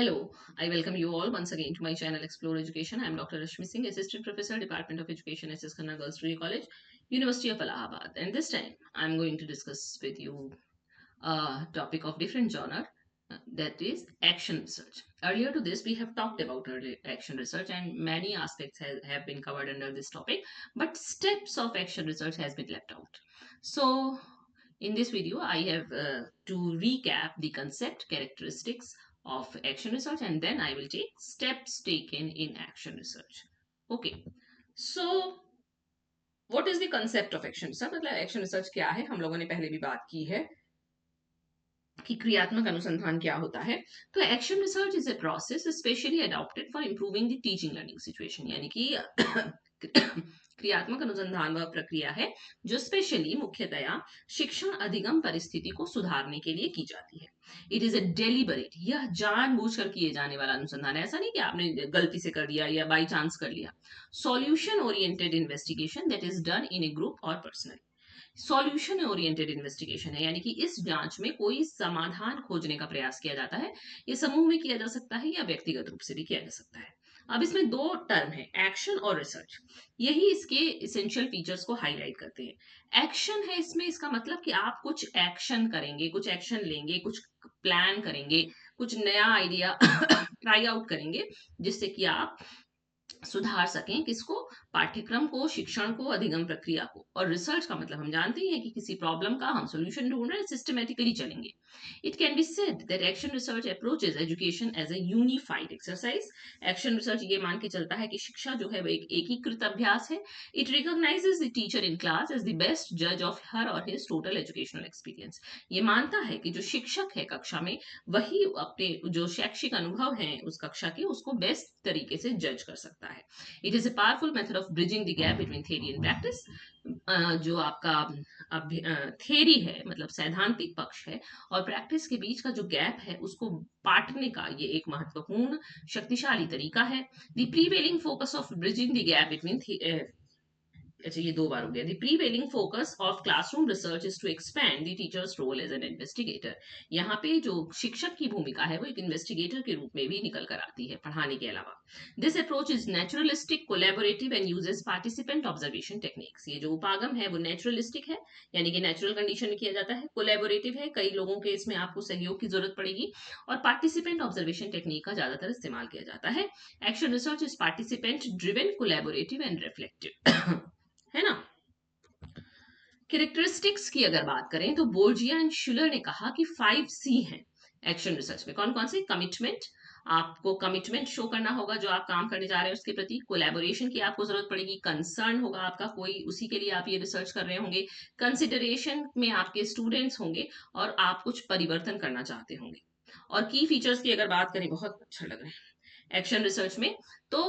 Hello, I welcome you all once again to my channel Explore Education. I am Dr. Rashmi Singh, Assistant Professor, Department of Education, SS Khanna Girls Degree College, University of Allahabad. And this time, I am going to discuss with you a topic of different genre, that is action research. Earlier to this, we have talked about action research, and many aspects have been covered under this topic, but steps of action research has been left out. So, in this video, I have to recap the concept, characteristics of action research, and then I will take steps taken in action research. Okay, so what is the concept of action research? मतलब action research क्या है? हम लोगों ने पहले भी बात की है कि क्रियात्मक अनुसंधान क्या होता है. तो action research is a process specially adopted for improving the teaching learning situation, यानी कि क्रियात्मक अनुसंधान वह प्रक्रिया है जो स्पेशली मुख्यतया शिक्षण अधिगम परिस्थिति को सुधारने के लिए की जाती है. इट इज ए डेलिबरेट, यह जानबूझकर किए जाने वाला अनुसंधान है. ऐसा नहीं कि आपने गलती से कर लिया या बाई चांस कर लिया. Solution oriented investigation that is done in A group और पर्सनल. सॉल्यूशन ओरिएंटेड इन्वेस्टिगेशन है, यानी कि इस जांच में कोई समाधान खोजने का प्रयास किया जाता है. ये समूह में किया जा सकता है या व्यक्तिगत रूप से भी किया जा सकता है. अब इसमें दो टर्म है, एक्शन और रिसर्च. यही इसके इसेंशियल फीचर्स को हाईलाइट करते हैं. एक्शन है इसमें, इसका मतलब कि आप कुछ एक्शन करेंगे, कुछ एक्शन लेंगे, कुछ प्लान करेंगे, कुछ नया आइडिया ट्राई आउट करेंगे, जिससे कि आप सुधार सकें किसको, पाठ्यक्रम को, शिक्षण को, अधिगम प्रक्रिया को. और रिसर्च का मतलब हम जानते ही हैं कि किसी प्रॉब्लम का हम सॉल्यूशन ढूंढ रहे हैं, सिस्टमेटिकली चलेंगे. It can be said that action research approaches education as a unified exercise. Action research ये मान के चलता है कि शिक्षा जो है वो एक एकीकृत अभ्यास है. It recognises the teacher in class as the best जज ऑफ हर और हिज टोटल एजुकेशनल एक्सपीरियंस. ये मानता है कि जो शिक्षक है कक्षा में, वही अपने जो शैक्षिक अनुभव है उस कक्षा के, उसको बेस्ट तरीके से जज कर सकता है. It is a powerful method of bridging the gap between theory and practice. जो आपका थ्योरी है मतलब सैद्धांतिक पक्ष है, और प्रैक्टिस के बीच का जो गैप है उसको पाटने का ये एक महत्वपूर्ण शक्तिशाली तरीका है. The prevailing focus of bridging the gap between, अच्छा ये दो बार हो गया. The prevailing focus of classroom research is to expand the teacher's role as an investigator. यहाँ पे जो शिक्षक की भूमिका है वो एक इन्वेस्टिगेटर के रूप में भी निकल कर आती है पढ़ाने के अलावा. This approach is naturalistic, collaborative and uses participant observation techniques. ये जो उपागम है वो नेचुरलिस्टिक है, यानी कि नेचुरल कंडीशन में किया जाता है. कोलैबोरेटिव है, कई लोगों के इसमें आपको सहयोग की जरूरत पड़ेगी. और पार्टिसिपेंट ऑब्जर्वेशन टेक्निक का ज्यादातर इस्तेमाल किया जाता है. Action research is participant driven, collaborative and reflective, है ना. कैरेक्टरिस्टिक्स की अगर बात करें तो बोर्जिया एंड शुलर ने कहा कि 5C हैं एक्शन रिसर्च में. कौन कौन से? कमिटमेंट, आपको कमिटमेंट शो करना होगा जो आप काम करने जा रहे हैं उसके प्रति. कोलैबोरेशन की आपको जरूरत पड़ेगी. कंसर्न होगा आपका कोई, उसी के लिए आप ये रिसर्च कर रहे होंगे. कंसिडरेशन में आपके स्टूडेंट्स होंगे और आप कुछ परिवर्तन करना चाहते होंगे. और की फीचर्स की अगर बात करें, बहुत अच्छा लग रहा है एक्शन रिसर्च में, तो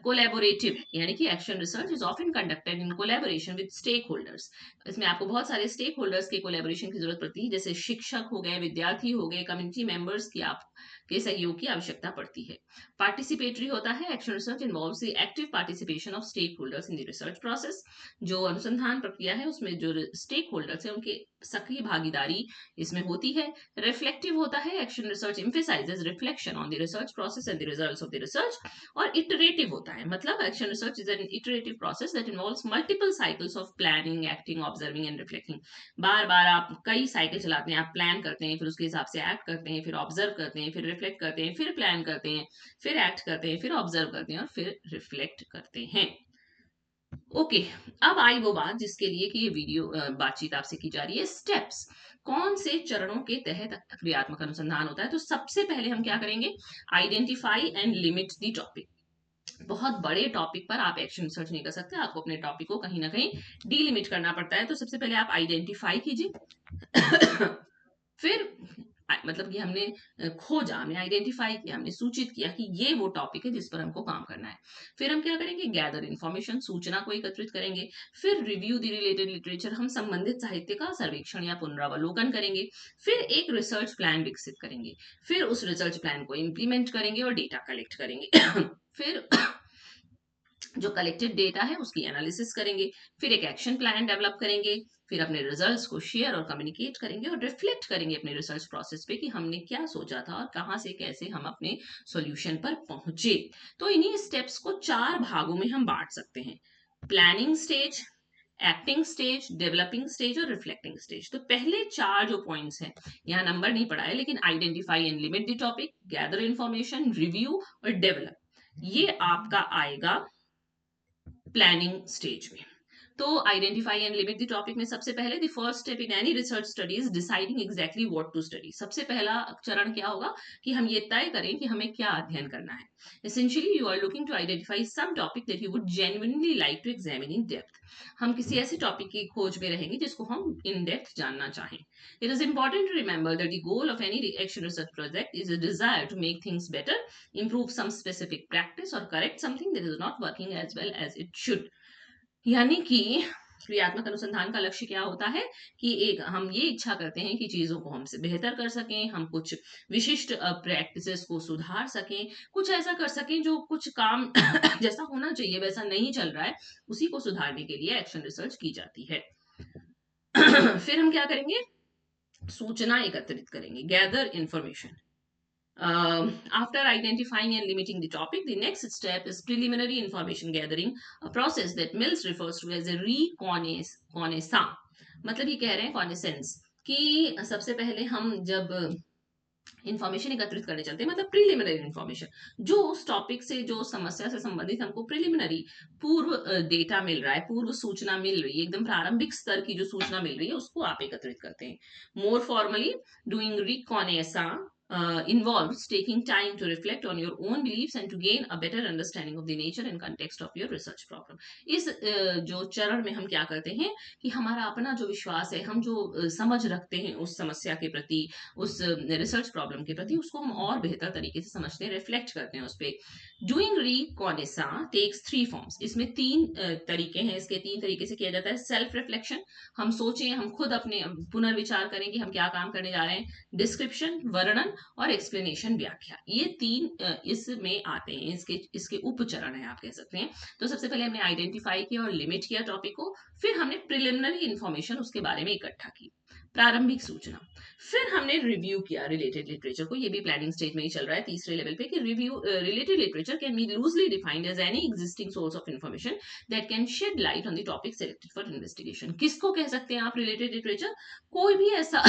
कोलैबोरेटिव है, यानी कि action research is often conducted in collaboration with stake holders. इसमें आपको बहुत सारे स्टेक होल्डर्स के कोलैबोरेशन की जरूरत पड़ती है, जैसे शिक्षक हो गए, विद्यार्थी हो गए, कम्युनिटी मेंबर्स की आपके सहयोग की आवश्यकता पड़ती है. पार्टिसिपेटरी होता है. Action research involves the active participation of stake holders in the research process. जो अनुसंधान प्रक्रिया है उसमें जो स्टेक होल्डर्स है उनके सक्रिय भागीदारी इसमें होती है. रिफ्लेक्टिव होता है. Action research emphasizes reflection on the research process and the results of the research. और इटरेटिव होता है, मतलब action research is an iterative process that involves multiple cycles of planning, acting, observing and reflecting. बार बार आप कई cycle चलाते हैं, आप प्लान करते हैं, फिर उसके हिसाब से एक्ट करते हैं, फिर ऑब्जर्व करते हैं, फिर रिफ्लेक्ट करते हैं, फिर प्लान करते हैं, फिर एक्ट करते हैं, फिर ऑब्जर्व करते हैं और फिर रिफ्लेक्ट करते हैं. ओके, अब आई वो बात जिसके लिए कि ये वीडियो बातचीत आपसे की जा रही है. स्टेप्स, कौन से चरणों के तहत क्रियात्मक अनुसंधान होता है. तो सबसे पहले हम क्या करेंगे? Identify and limit the topic. बहुत बड़े टॉपिक पर आप एक्शन रिसर्च नहीं कर सकते, आपको अपने टॉपिक को कहीं ना कहीं डीलिमिट करना पड़ता है. तो सबसे पहले आप आइडेंटिफाई कीजिए. फिर मतलब कि हमने खोजा, हमने आइडेंटिफाई किया, हमने सूचित किया कि ये वो टॉपिक है जिस पर हमको काम करना है. फिर हम क्या करेंगे? गैदर इन्फॉर्मेशन, सूचना को एकत्रित करेंगे. फिर रिव्यू द रिलेटेड लिटरेचर, हम संबंधित साहित्य का सर्वेक्षण या पुनरावलोकन करेंगे. फिर एक रिसर्च प्लान विकसित करेंगे. फिर उस रिसर्च प्लान को इम्प्लीमेंट करेंगे और डेटा कलेक्ट करेंगे. फिर जो कलेक्टेड डेटा है उसकी एनालिसिस करेंगे. फिर एक एक्शन प्लान डेवलप करेंगे. फिर अपने रिजल्ट्स को शेयर और कम्युनिकेट करेंगे और रिफ्लेक्ट करेंगे अपने रिसर्च प्रोसेस पे कि हमने क्या सोचा था और कहाँ से कैसे हम अपने सॉल्यूशन पर पहुंचे। तो इन्हीं स्टेप्स को 4 भागों में हम बांट सकते हैं: planning stage, acting stage, developing stage और रिफ्लेक्टिंग स्टेज। तो पहले 4 जो पॉइंट्स हैं, यहाँ नंबर नहीं पड़ा है, लेकिन identify and limit the topic, gather information, review और डेवलप, ये आपका आएगा प्लानिंग स्टेज में। तो identify and limit the topic में सबसे पहले the first step in any research study is deciding exactly what to study. सबसे पहला चरण क्या होगा कि हम ये तय करें कि हमें क्या अध्ययन करना है। Essentially you are looking to identify some topic that you would genuinely like to examine in depth. हम किसी ऐसे टॉपिक की खोज में रहेंगे जिसको हम इन डेप्थ जानना चाहें। It is important to remember that the goal of any action research project is a desire to make things better, improve some specific practice or correct something that is not working as well as it should। यानी कि क्रियात्मक अनुसंधान का लक्ष्य क्या होता है कि एक हम ये इच्छा करते हैं कि चीजों को हमसे बेहतर कर सकें, हम कुछ विशिष्ट प्रैक्टिसेस को सुधार सकें, कुछ ऐसा कर सकें जो कुछ काम जैसा होना चाहिए वैसा नहीं चल रहा है, उसी को सुधारने के लिए एक्शन रिसर्च की जाती है। फिर हम क्या करेंगे, सूचना एकत्रित करेंगे, gather information. After identifying and limiting the topic, the next step is preliminary information gathering, a process that Mills refers to as a reconnaissance। मतलब ये कह रहे हैं कॉनेसेंस कि सबसे पहले हम जब इंफॉर्मेशन एकत्रित करने चलते हैं, मतलब प्रिलिमिनरी इंफॉर्मेशन, जो उस टॉपिक से जो समस्या से संबंधित हमको प्रिलिमिनरी पूर्व डेटा मिल रहा है, पूर्व सूचना मिल रही है, एकदम प्रारंभिक स्तर की जो सूचना मिल रही है उसको आप एकत्रित करते हैं। More formally, doing reconnaissance involves taking time to reflect on your own beliefs and to gain a better understanding of the nature and context of your research problem। इस जो चरण में हम क्या करते हैं कि हमारा अपना जो विश्वास है, हम जो समझ रखते हैं उस समस्या के प्रति, उस रिसर्च प्रॉब्लम के प्रति, उसको हम और बेहतर तरीके से समझते हैं, रिफ्लेक्ट करते हैं उस पर। Doing reconnaissance takes 3 forms. इसमें 3 तरीके हैं, इसके 3 तरीके से किया जाता है। सेल्फ रिफ्लेक्शन, हम सोचें, हम खुद अपने पुनर्विचार करें कि हम क्या काम करने जा रहे हैं। डिस्क्रिप्शन, वर्णन और एक्सप्लेनेशन, व्याख्या, ये 3 इसमें आते हैं, इसके उपचरण है आप कह सकते हैं। तो सबसे पहले हमने आइडेंटिफाई किया और लिमिट किया टॉपिक को, फिर हमने प्रिलिमिनरी इंफॉर्मेशन उसके बारे में इकट्ठा की, प्रारंभिक सूचना, फिर हमने रिव्यू किया रिलेटेड लिटरेचर को। ये भी प्लानिंग स्टेज में ही चल रहा है, तीसरे लेवल पे, कि review related literature can be loosely defined as any existing source of information that can shed light on the topic selected for investigation. किसको कह सकते हैं आप रिलेटेड लिटरेचर? कोई भी ऐसा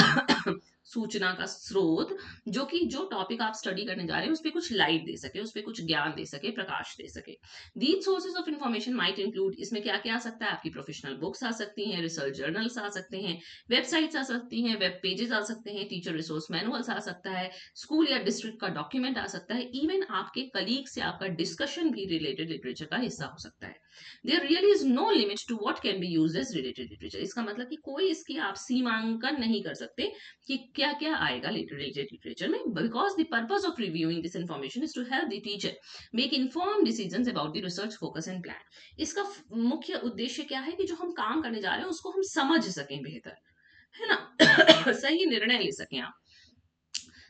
सूचना का स्रोत जो कि जो टॉपिक आप स्टडी करने जा रहे हैं उस पर कुछ लाइट दे सके, उस पर कुछ ज्ञान दे सके, प्रकाश दे सके। These sources of information might include, इसमें क्या क्या आ सकता है, आपकी प्रोफेशनल बुक्स आ सकती हैं, रिसर्च जर्नल्स आ सकते हैं, वेबसाइट्स आ सकती हैं, वेब पेजेस आ सकते हैं, टीचर रिसोर्स मैनुअल्स आ सकता है, स्कूल या डिस्ट्रिक्ट का डॉक्यूमेंट आ सकता है, इवन आपके कलीग से आपका डिस्कशन भी रिलेटेड लिटरेचर का हिस्सा हो सकता है। There really is no limit to what can be used as related literature. इसका मतलब कि कोई इसकी आप सीमांकन नहीं कर सकते कि क्या क्या आएगा रिलेटेड लिटरेचर में, because the purpose of reviewing this information is to help the teacher make inform decisions about the research focus and plan. इसका मुख्य उद्देश्य क्या है कि जो हम काम करने जा रहे हैं उसको हम समझ सकें बेहतर, है ना, सही निर्णय ले सकें आप।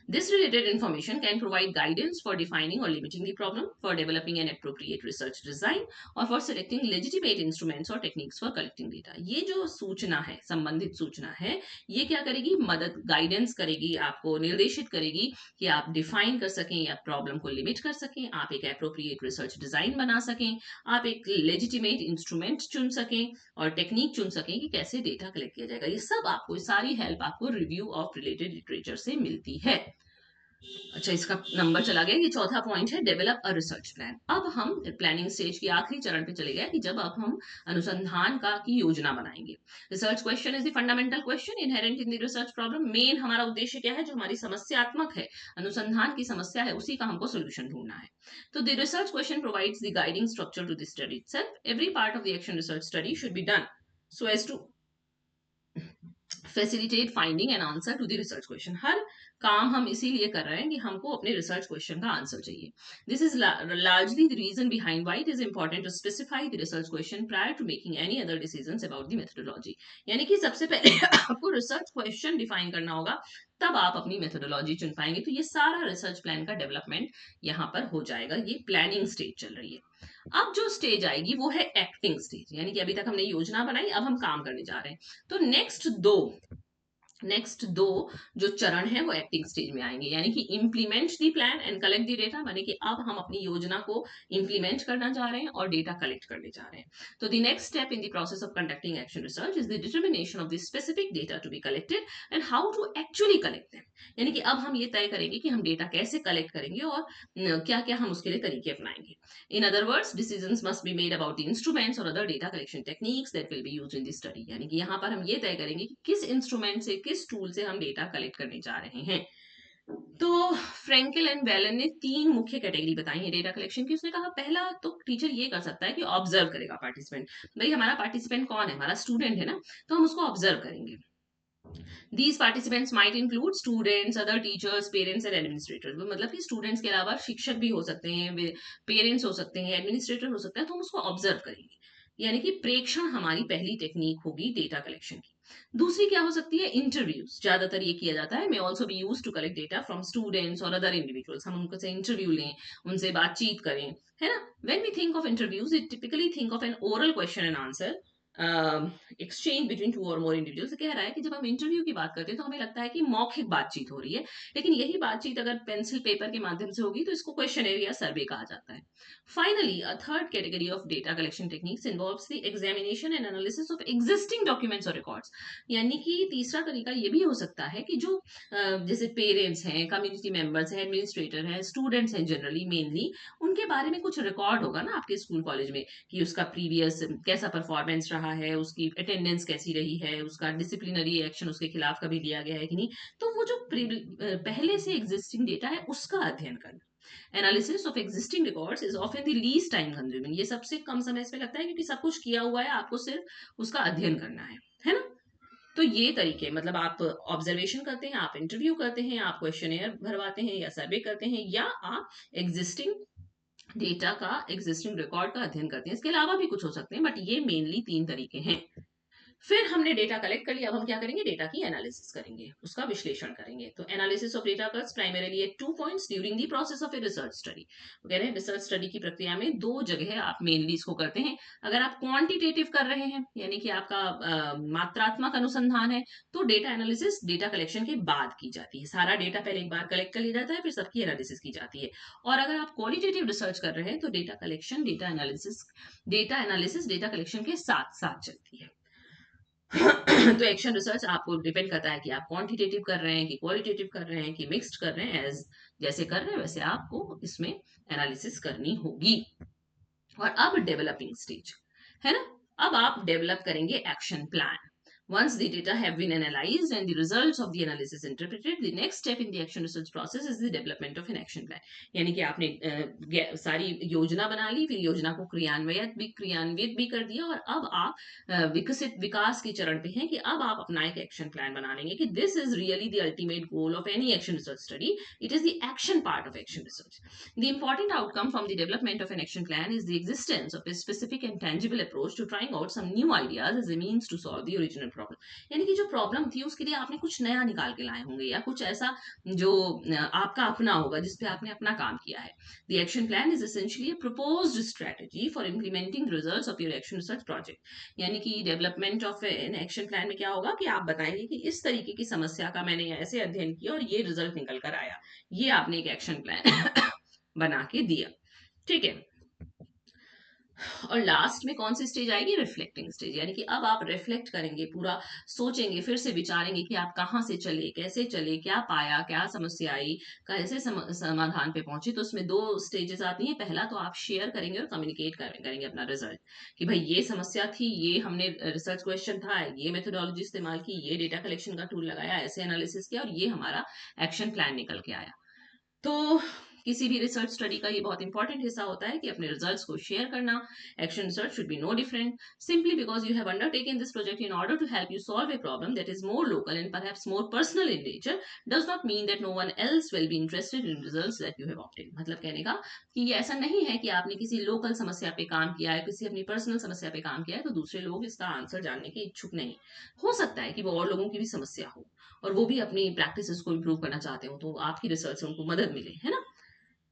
This related information can provide guidance for defining or limiting the problem, for developing an appropriate research design, और for selecting legitimate instruments or techniques for collecting data। ये जो सूचना है, संबंधित सूचना है, ये क्या करेगी, मदद, गाइडेंस करेगी, आपको निर्देशित करेगी कि आप डिफाइन कर सकें या प्रॉब्लम को लिमिट कर सकें, आप एक अप्रोप्रिएट रिसर्च डिजाइन बना सकें, आप एक लेजिटिमेट इंस्ट्रूमेंट चुन सकें और टेक्निक चुन सकें कि कैसे डेटा कलेक्ट किया जाएगा। ये सब आपको, सारी हेल्प आपको रिव्यू ऑफ रिलेटेड लिटरेचर से मिलती है। अच्छा, इसका नंबर चला गया। ये चौथा पॉइंट है, डेवलप अ रिसर्च प्लान। अब हम प्लानिंग स्टेज की आखिरी चरण पे चले गए कि जब अब हम अनुसंधान का की योजना बनाएंगे। Research question is the fundamental question inherent in the research problem. Main हमारा उद्देश्य क्या है, जो हमारी समस्यात्मक है, अनुसंधान की समस्या है, उसी का हमको सोल्यूशन ढूंढना है। तो the research question provides the guiding structure to the study itself. Every part of the action research study should be done so as to facilitate finding an answer to the research question। हर काम हम इसीलिए कर रहे हैं कि हमको अपने research question का आंसर चाहिए. This is largely the reason behind why it is important to specify the research question prior to making any other decisions about the methodology. यानी कि सबसे पहले आपको रिसर्च क्वेश्चन डिफाइन करना होगा, तब आप अपनी मेथोडोलॉजी चुन पाएंगे. तो ये सारा रिसर्च प्लान का डेवलपमेंट यहाँ पर हो जाएगा. ये प्लानिंग स्टेज चल रही है. अब जो स्टेज आएगी वो है एक्टिंग स्टेज, यानी कि अभी तक हमने योजना बनाई, अब हम काम करने जा रहे हैं. तो नेक्स्ट दो जो चरण है वो एक्टिंग स्टेज में आएंगे, यानी कि implement the plan and collect the data, यानी कि अब हम अपनी योजना को इम्प्लीमेंट करना जा रहे हैं और डेटा कलेक्ट करने जा रहे हैं. तो the next step in the process of conducting action research is the determination of the specific data to be collected and how to actually collect them. यानी कि अब हम ये तय करेंगे कि हम डेटा कैसे कलेक्ट करेंगे और क्या क्या हम उसके लिए तरीके अपनाएंगे. In other words, decisions must be made about the instruments और other data collection techniques that will be used in the study. यानी कि यहाँ पर हम ये तय करेंगे कि किस इंस्ट्रूमेंट से, किस टूल से हम डेटा कलेक्ट करने जा रहे हैं. तो फ्रेंकेल एंड वेलन ने 3 मुख्य कैटेगरी बताई है डेटा कलेक्शन की. उसने कहा पहला तो टीचर ये कर सकता है कि ऑब्जर्व करेगा पार्टिसिपेंट. भाई हमारा पार्टिसिपेंट कौन है, हमारा स्टूडेंट है ना, तो हम उसको ऑब्जर्व करेंगे. These participants might include students, other teachers, parents and administrators. मतलब कि स्टूडेंट्स के अलावा शिक्षक भी हो सकते हैं, पेरेंट्स हो सकते हैं, एडमिनिस्ट्रेटर हो सकते हैं. तो हम उसको ऑब्जर्व करेंगे, यानी कि प्रेक्षण हमारी पहली टेक्निक होगी डेटा कलेक्शन की. दूसरी क्या हो सकती है, इंटरव्यूज. ज्यादातर ये किया जाता है, may also be use to collect data from students और अदर इंडिविजुअल्स. हम उनसे इंटरव्यू लें, उनसे बातचीत करें, है ना. When we think of interviews, it typically think of an oral question and answer exchange between 2 और मोर इंडिविजुअल्स. कह रहा है कि जब हम इंटरव्यू की बात करते हैं तो हमें लगता है कि मौखिक बातचीत हो रही है, लेकिन यही बातचीत अगर पेंसिल पेपर के माध्यम से होगी तो इसको क्वेश्चनरी या सर्वे कहा जाता है. Finally, a third category of data collection techniques involves the examination and analysis of existing documents और रिकॉर्ड्स. यानी कि तीसरा तरीका ये भी हो सकता है कि जो जैसे पेरेंट्स हैं, कम्युनिटी मेंबर्स हैं, एडमिनिस्ट्रेटर हैं, स्टूडेंट्स हैं, जनरली मेनली उनके बारे में कुछ रिकॉर्ड होगा ना आपके स्कूल कॉलेज में, कि उसका प्रीवियस कैसा परफॉर्मेंस रहा है, उसकी अटेंडेंस कैसी रही है, उसका डिसिप्लिनरी एक्शन उसके खिलाफ कभी लिया गया है कि नहीं. तो वो जो पहले से एग्जिस्टिंग डेटा है उसका अध्ययन करना. Analysis of existing records is often the least time consuming. ये सबसे कम समय इसमें लगता है क्योंकि सब कुछ किया हुआ है, आपको सिर्फ उसका अध्ययन करना है ना. तो ये तरीके, मतलब आप ऑब्जर्वेशन करते हैं, आप इंटरव्यू करते हैं, आप क्वेश्चनेयर भरवाते हैं या सर्वे करते हैं, या आप एग्जिस्टिंग डेटा का, एग्जिस्टिंग रिकॉर्ड का अध्ययन करते हैं. इसके अलावा भी कुछ हो सकते हैं, बट ये मेनली 3 तरीके हैं. फिर हमने डेटा कलेक्ट कर लिया, अब हम क्या करेंगे, डेटा की एनालिसिस करेंगे, उसका विश्लेषण करेंगे. तो analysis of data cuts primarily at 2 points during the process of a research study. वो कह रहे हैं रिसर्च स्टडी की प्रक्रिया में 2 जगह आप मेनली इसको करते हैं. अगर आप क्वांटिटेटिव कर रहे हैं, यानी कि आपका मात्रात्मक अनुसंधान है, तो डेटा एनालिसिस डेटा कलेक्शन के बाद की जाती है. सारा डेटा पहले एक बार कलेक्ट कर लिया जाता है, फिर सबकी एनालिसिस की जाती है. और अगर आप क्वालिटेटिव रिसर्च कर रहे हैं तो data collection, data analysis data collection के साथ साथ चलती है. तो एक्शन रिसर्च आपको डिपेंड करता है कि आप क्वांटिटेटिव कर रहे हैं कि क्वालिटेटिव कर रहे हैं कि मिक्स्ड कर रहे हैं. एज जैसे कर रहे हैं वैसे आपको इसमें एनालिसिस करनी होगी. और अब डेवलपिंग स्टेज है ना. अब आप डेवलप करेंगे action plan. Once the data have been analyzed and the results of the analysis interpreted, the next step in the action research process is the development of an action plan. यानी कि आपने सारी योजना बना ली, फिर योजना को क्रियान्वित भी कर दिया, और अब आप विकास के चरण पे हैं कि अब आप अपना एक एक्शन प्लान बना लेंगे. कि this is really the ultimate goal of any action research study. It is the action part of action research. The important outcome from the development of an action plan is the existence of a specific and tangible approach to trying out some new ideas as a means to solve the original problem. यानी कि जो problem थी उसके लिए आपने कुछ नया निकाल के लाए होंगे, या कुछ ऐसा जो आपका अपना होगा, जिसपे आपने अपना काम किया है. The action plan is essentially a proposed strategy for implementing the results of your action research project. यानी कि development of an action plan में क्या होगा कि आप बताएंगे कि इस तरीके की समस्या का मैंने ऐसे अध्ययन किया और ये रिजल्ट निकल कर आया. ये आपने एक एक्शन प्लान बना के दिया. ठीक है. और लास्ट में कौन सी स्टेज आएगी, रिफ्लेक्टिंग स्टेज. यानी कि अब आप रिफ्लेक्ट करेंगे, पूरा सोचेंगे, फिर से विचारेंगे कि आप कहाँ से चले, कैसे चले, क्या पाया, क्या समस्या आई, कैसे समाधान पे पहुंचे. तो उसमें 2 स्टेजेस आती हैं. पहला तो आप शेयर करेंगे और कम्युनिकेट करेंगे अपना रिजल्ट, कि भाई ये समस्या थी, ये हमने रिसर्च क्वेश्चन था, ये मेथोडोलॉजी इस्तेमाल की, ये डेटा कलेक्शन का टूल लगाया, ऐसे एनालिसिस किया और ये हमारा एक्शन प्लान निकल के आया. तो किसी भी रिसर्च स्टडी का ये बहुत इंपॉर्टेंट हिस्सा होता है कि अपने रिजल्ट्स को शेयर करना. Action research should be no different. Simply because you have undertaken this project in order to help you solve a problem that is more local and perhaps more personal in nature does not mean that no one else will be interested in results that you have obtained. मतलब कहने का कि ये ऐसा नहीं है कि आपने किसी लोकल समस्या पे काम किया है, किसी अपनी पर्सनल समस्या पे काम किया है तो दूसरे लोग इसका आंसर जानने के इच्छुक नहीं. हो सकता है कि वो और लोगों की भी समस्या हो और वो भी अपनी प्रैक्टिसेस को इम्प्रूव करना चाहते हो, तो आपकी रिसर्च से उनको मदद मिले, है ना.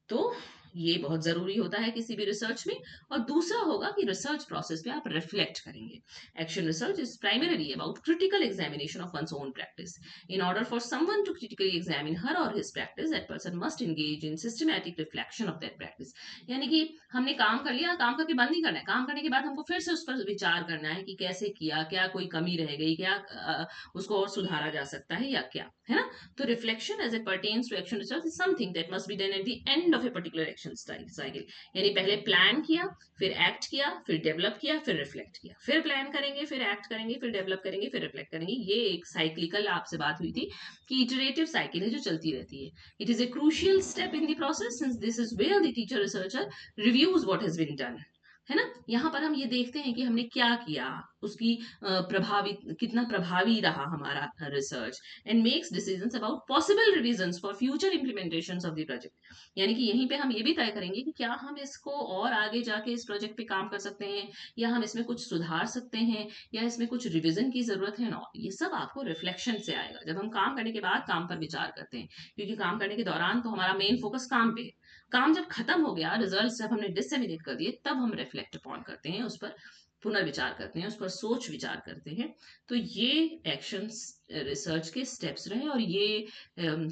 तो ये बहुत जरूरी होता है किसी भी रिसर्च में. और दूसरा होगा कि रिसर्च प्रोसेस पे आप रिफ्लेक्ट करेंगे. Action research is primarily about critical examination of one's own practice. In order for someone to critically examine her और his practice, that person must engage in systematic reflection of that practice. यानी कि हमने काम कर लिया, काम करके बंद नहीं करना है. काम करने के बाद हमको फिर से उस पर विचार करना है कि कैसे किया, क्या कोई कमी रह गई, क्या उसको और सुधारा जा सकता है या क्या, है ना. तो reflection as it pertains to action research is something that must be done at the end of a particular action cycle. यानी पहले प्लान किया, फिर एक्ट किया, फिर डेवलप किया, फिर रिफ्लेक्ट किया, फिर प्लान करेंगे, फिर एक्ट करेंगे, फिर डेवलप करेंगे, फिर रिफ्लेक्ट करेंगे. ये एक साइक्लिकल आपसे बात हुई थी कि इटरेटिव साइकिल है जो चलती रहती है. It is a crucial step in the process since this is where the teacher researcher reviews what has been done, है ना. यहाँ पर हम ये देखते हैं कि हमने क्या किया, उसकी प्रभावित कितना प्रभावी रहा हमारा research, and makes decisions about possible revisions for future implementations of the project. यानी कि यहीं पे हम ये भी तय करेंगे कि क्या हम इसको और आगे जाके इस प्रोजेक्ट पे काम कर सकते हैं, या हम इसमें कुछ सुधार सकते हैं, या इसमें कुछ रिविजन की जरूरत है ना. ये सब आपको रिफ्लेक्शन से आएगा जब हम काम करने के बाद काम पर विचार करते हैं, क्योंकि काम करने के दौरान तो हमारा मेन फोकस काम पे है. काम जब खत्म हो गया, रिजल्ट जब हमने डिसेमिनेट कर दिए, तब हम रिफ्लेक्ट अपॉन करते हैं, उस पर पुनर्विचार करते हैं, उस पर सोच विचार करते हैं. तो ये एक्शंस रिसर्च के स्टेप्स रहे, और ये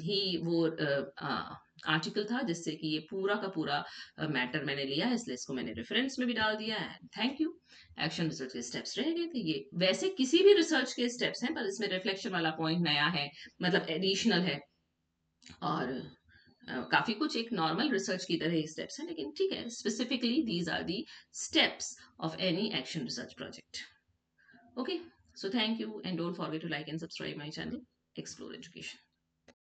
ही वो आर्टिकल था जिससे कि ये पूरा का पूरा मैटर मैंने लिया है, इसलिए इसको मैंने रेफरेंस में भी डाल दिया है. Thank you. एक्शन रिसर्च के स्टेप्स रह गए थे. ये वैसे किसी भी रिसर्च के स्टेप्स हैं, पर इसमें रिफ्लेक्शन वाला पॉइंट नया है, मतलब एडिशनल है. और काफी कुछ एक नॉर्मल रिसर्च की तरह स्टेप्स हैं, लेकिन ठीक है, specifically these are the steps of any action research project. Okay, so thank you and don't forget to like and subscribe my channel, Explore Education.